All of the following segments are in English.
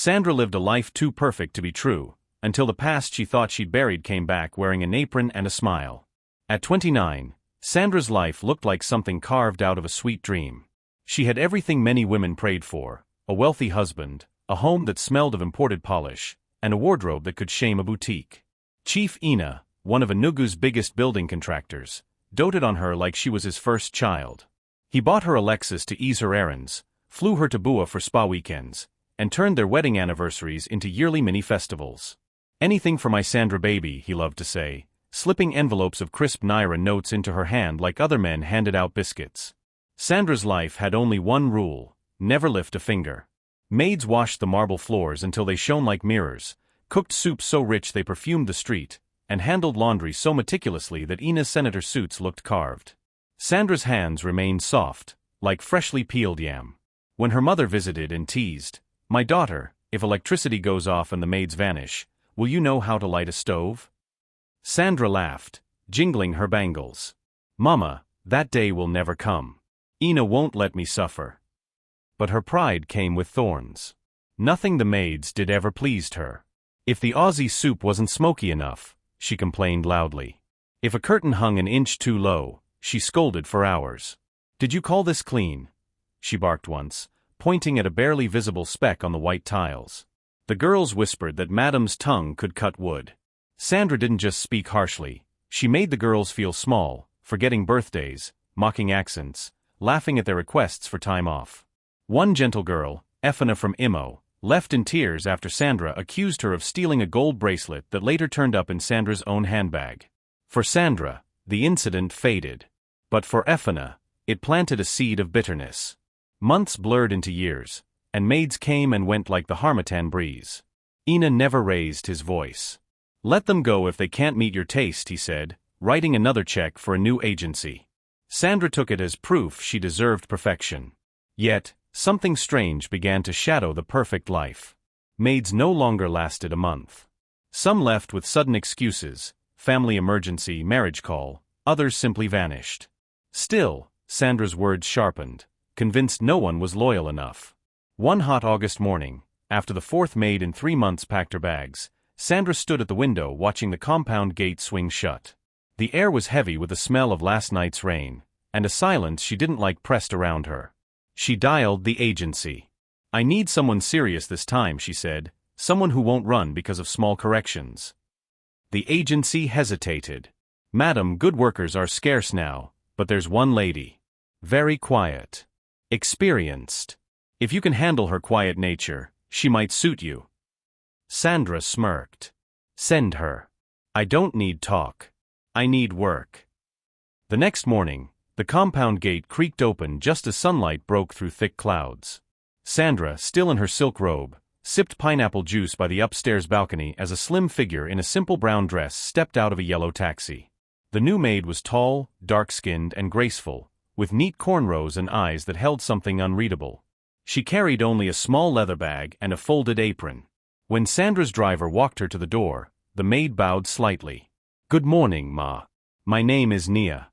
Sandra lived a life too perfect to be true, until the past she thought she'd buried came back wearing an apron and a smile. At 29, Sandra's life looked like something carved out of a sweet dream. She had everything many women prayed for: a wealthy husband, a home that smelled of imported polish, and a wardrobe that could shame a boutique. Chief Ina, one of Enugu's biggest building contractors, doted on her like she was his first child. He bought her a Lexus to ease her errands, flew her to Bua for spa weekends, and turned their wedding anniversaries into yearly mini-festivals. "Anything for my Sandra baby," he loved to say, slipping envelopes of crisp Naira notes into her hand like other men handed out biscuits. Sandra's life had only one rule: never lift a finger. Maids washed the marble floors until they shone like mirrors, cooked soup so rich they perfumed the street, and handled laundry so meticulously that Ina's senator suits looked carved. Sandra's hands remained soft, like freshly peeled yam. When her mother visited and teased, "My daughter, if electricity goes off and the maids vanish, will you know how to light a stove?" Sandra laughed, jingling her bangles. "Mama, that day will never come. Ina won't let me suffer." But her pride came with thorns. Nothing the maids did ever pleased her. If the Aussie soup wasn't smoky enough, she complained loudly. If a curtain hung an inch too low, she scolded for hours. "Did you call this clean?" she barked once, pointing at a barely visible speck on the white tiles. The girls whispered that Madam's tongue could cut wood. Sandra didn't just speak harshly, she made the girls feel small, forgetting birthdays, mocking accents, laughing at their requests for time off. One gentle girl, Efana from Imo, left in tears after Sandra accused her of stealing a gold bracelet that later turned up in Sandra's own handbag. For Sandra, the incident faded. But for Efana, it planted a seed of bitterness. Months blurred into years, and maids came and went like the harmattan breeze. Ina never raised his voice. "Let them go if they can't meet your taste," he said, writing another check for a new agency. Sandra took it as proof she deserved perfection. Yet, something strange began to shadow the perfect life. Maids no longer lasted a month. Some left with sudden excuses: family emergency, marriage call; others simply vanished. Still, Sandra's words sharpened, convinced no one was loyal enough. One hot August morning, after the fourth maid in 3 months packed her bags, Sandra stood at the window watching the compound gate swing shut. The air was heavy with the smell of last night's rain, and a silence she didn't like pressed around her. She dialed the agency. "I need someone serious this time," she said, "someone who won't run because of small corrections." The agency hesitated. "Madam, good workers are scarce now, but there's one lady. Very quiet. Experienced. If you can handle her quiet nature, she might suit you." Sandra smirked. "Send her. I don't need talk. I need work." The next morning, the compound gate creaked open just as sunlight broke through thick clouds. Sandra, still in her silk robe, sipped pineapple juice by the upstairs balcony as a slim figure in a simple brown dress stepped out of a yellow taxi. The new maid was tall, dark-skinned, and graceful, with neat cornrows and eyes that held something unreadable. She carried only a small leather bag and a folded apron. When Sandra's driver walked her to the door, the maid bowed slightly. "Good morning, Ma. My name is Nia."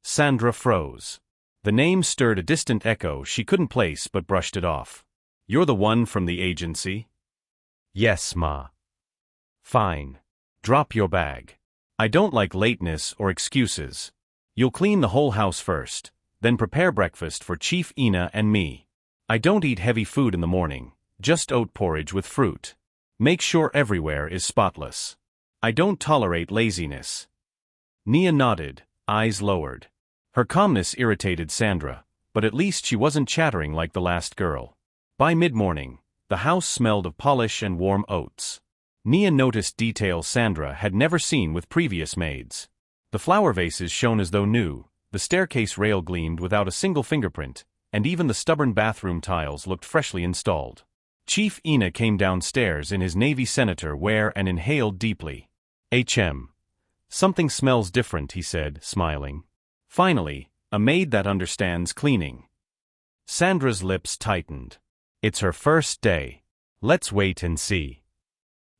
Sandra froze. The name stirred a distant echo she couldn't place but brushed it off. "You're the one from the agency?" "Yes, Ma." "Fine. Drop your bag. I don't like lateness or excuses. You'll clean the whole house first, then prepare breakfast for Chief Ina and me. I don't eat heavy food in the morning, just oat porridge with fruit. Make sure everywhere is spotless. I don't tolerate laziness." Nia nodded, eyes lowered. Her calmness irritated Sandra, but at least she wasn't chattering like the last girl. By mid-morning, the house smelled of polish and warm oats. Nia noticed details Sandra had never seen with previous maids. The flower vases shone as though new, the staircase rail gleamed without a single fingerprint, and even the stubborn bathroom tiles looked freshly installed. Chief Ina came downstairs in his Navy senator wear and inhaled deeply. Something smells different," he said, smiling. "Finally, a maid that understands cleaning." Sandra's lips tightened. It's her first day. Let's wait and see.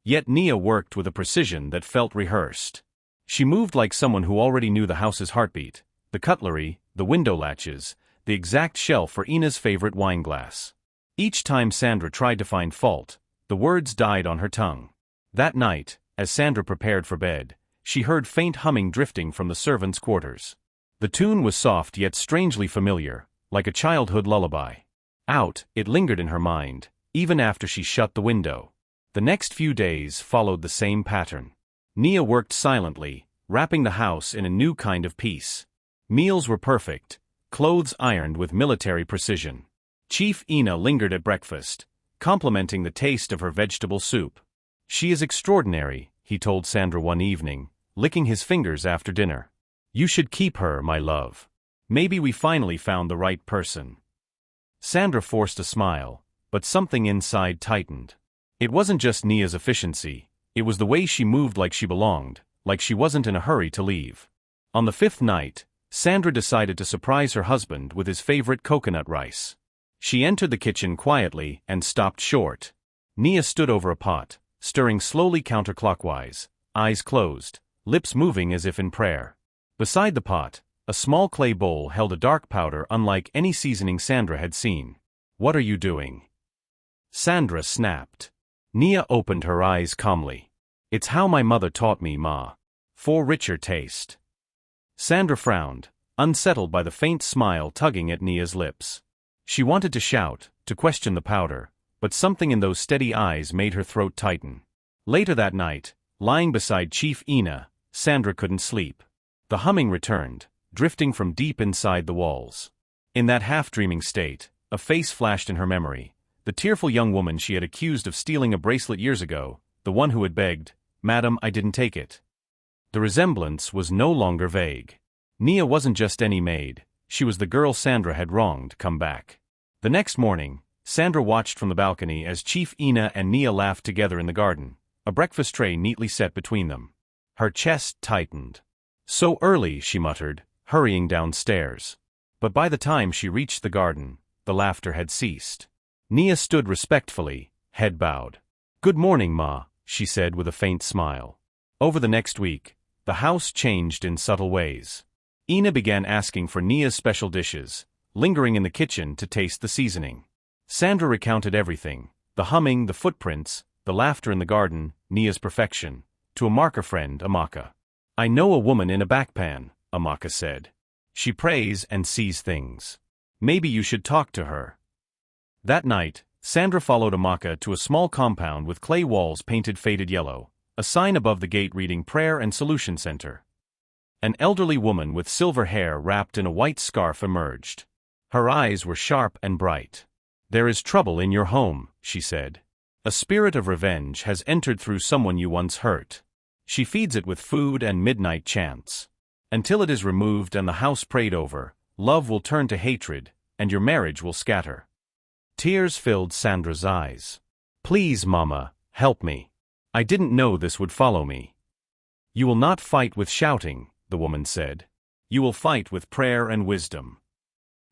Yet Nia worked with a precision that felt rehearsed. She moved like someone who already knew the house's heartbeat, the cutlery, the window latches, the exact shelf for Ina's favorite wine glass. Each time Sandra tried to find fault, The words died on her tongue. That night, as Sandra prepared for bed, she heard faint humming drifting from the servants' quarters. The tune was soft yet strangely familiar, like a childhood lullaby. It lingered in her mind, even after she shut the window. The next few days followed the same pattern. Nia worked silently, wrapping the house in a new kind of peace. Meals were perfect, clothes ironed with military precision. Chief Ina lingered at breakfast, complimenting the taste of her vegetable soup. "She is extraordinary," he told Sandra one evening, licking his fingers after dinner. "You should keep her, my love. Maybe we finally found the right person." Sandra forced a smile, but something inside tightened. It wasn't just Nia's efficiency, it was the way she moved like she belonged, like she wasn't in a hurry to leave. On the fifth night, Sandra decided to surprise her husband with his favorite coconut rice. She entered the kitchen quietly and stopped short. Nia stood over a pot, stirring slowly counterclockwise, eyes closed, lips moving as if in prayer. Beside the pot, a small clay bowl held a dark powder unlike any seasoning Sandra had seen. "What are you doing?" Sandra snapped. Nia opened her eyes calmly. "It's how my mother taught me, Ma. For richer taste." Sandra frowned, unsettled by the faint smile tugging at Nia's lips. She wanted to shout, to question the powder, but something in those steady eyes made her throat tighten. Later that night, lying beside Chief Ina, Sandra couldn't sleep. The humming returned, drifting from deep inside the walls. In that half-dreaming state, a face flashed in her memory. The tearful young woman she had accused of stealing a bracelet years ago, the one who had begged, "Madam, I didn't take it." The resemblance was no longer vague. Nia wasn't just any maid, she was the girl Sandra had wronged come back. The next morning, Sandra watched from the balcony as Chief Ina and Nia laughed together in the garden, a breakfast tray neatly set between them. Her chest tightened. "So early," she muttered, hurrying downstairs. But by the time she reached the garden, the laughter had ceased. Nia stood respectfully, head bowed. "Good morning, Ma," she said with a faint smile. Over the next week, the house changed in subtle ways. Ina began asking for Nia's special dishes, lingering in the kitchen to taste the seasoning. Sandra recounted everything, the humming, the footprints, the laughter in the garden, Nia's perfection, to a marker friend, Amaka. "I know a woman in a backpan," Amaka said. "She prays and sees things. Maybe you should talk to her." That night, Sandra followed Amaka to a small compound with clay walls painted faded yellow, a sign above the gate reading Prayer and Solution Center. An elderly woman with silver hair wrapped in a white scarf emerged. Her eyes were sharp and bright. "There is trouble in your home," she said. "A spirit of revenge has entered through someone you once hurt. She feeds it with food and midnight chants. Until it is removed and the house prayed over, love will turn to hatred, and your marriage will scatter." Tears filled Sandra's eyes. "Please, Mama, help me. I didn't know this would follow me." "You will not fight with shouting," the woman said. "You will fight with prayer and wisdom."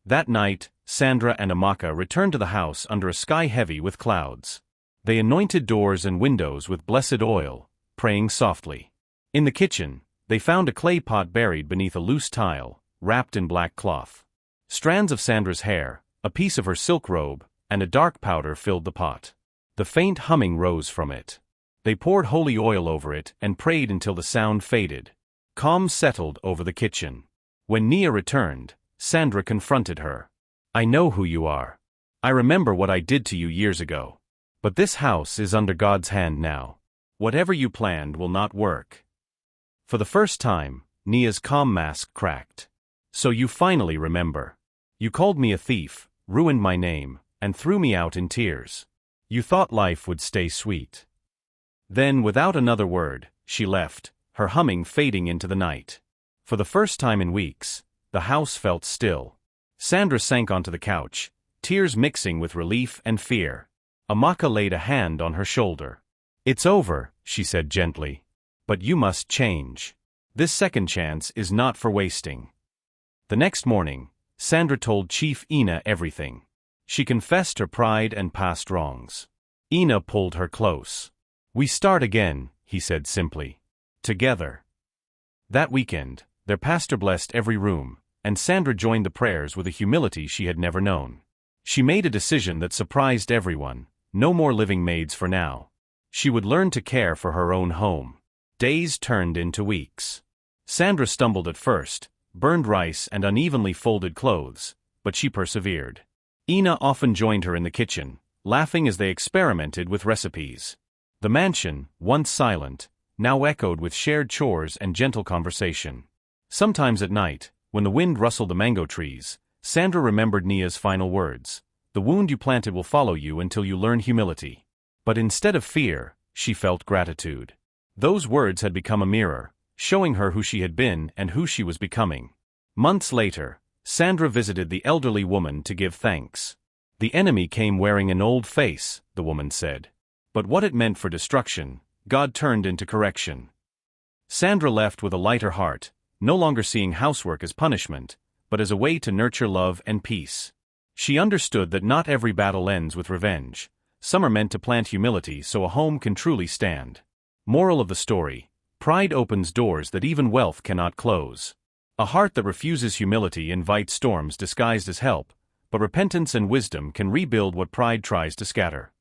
That night, Sandra and Amaka returned to the house under a sky heavy with clouds. They anointed doors and windows with blessed oil, praying softly. In the kitchen, they found a clay pot buried beneath a loose tile, wrapped in black cloth. Strands of Sandra's hair, a piece of her silk robe, and a dark powder filled the pot. The faint humming rose from it. They poured holy oil over it and prayed until the sound faded. Calm settled over the kitchen. When Nia returned, Sandra confronted her. "I know who you are. I remember what I did to you years ago. But this house is under God's hand now. Whatever you planned will not work." For the first time, Nia's calm mask cracked. "So you finally remember. You called me a thief, ruined my name, and threw me out in tears. You thought life would stay sweet." Then, without another word, she left, her humming fading into the night. For the first time in weeks, the house felt still. Sandra sank onto the couch, tears mixing with relief and fear. Amaka laid a hand on her shoulder. "It's over," she said gently. "But you must change. This second chance is not for wasting." The next morning, Sandra told Chief Ina everything. She confessed her pride and past wrongs. Ina pulled her close. "We start again," he said simply. "Together." That weekend, their pastor blessed every room, and Sandra joined the prayers with a humility she had never known. She made a decision that surprised everyone, No more living maids for now. She would learn to care for her own home. Days turned into weeks. Sandra stumbled at first, burned rice and unevenly folded clothes, but she persevered. Ina often joined her in the kitchen, laughing as they experimented with recipes. The mansion, once silent, now echoed with shared chores and gentle conversation. Sometimes at night, when the wind rustled the mango trees, Sandra remembered Nia's final words. The wound you planted will follow you until you learn humility. But instead of fear, she felt gratitude. Those words had become a mirror, showing her who she had been and who she was becoming. Months later, Sandra visited the elderly woman to give thanks. The enemy came wearing an old face, the woman said. But what it meant for destruction, God turned into correction. Sandra left with a lighter heart, no longer seeing housework as punishment, but as a way to nurture love and peace. She understood that not every battle ends with revenge. Some are meant to plant humility so a home can truly stand. Moral of the story: pride opens doors that even wealth cannot close. A heart that refuses humility invites storms disguised as help, but repentance and wisdom can rebuild what pride tries to scatter.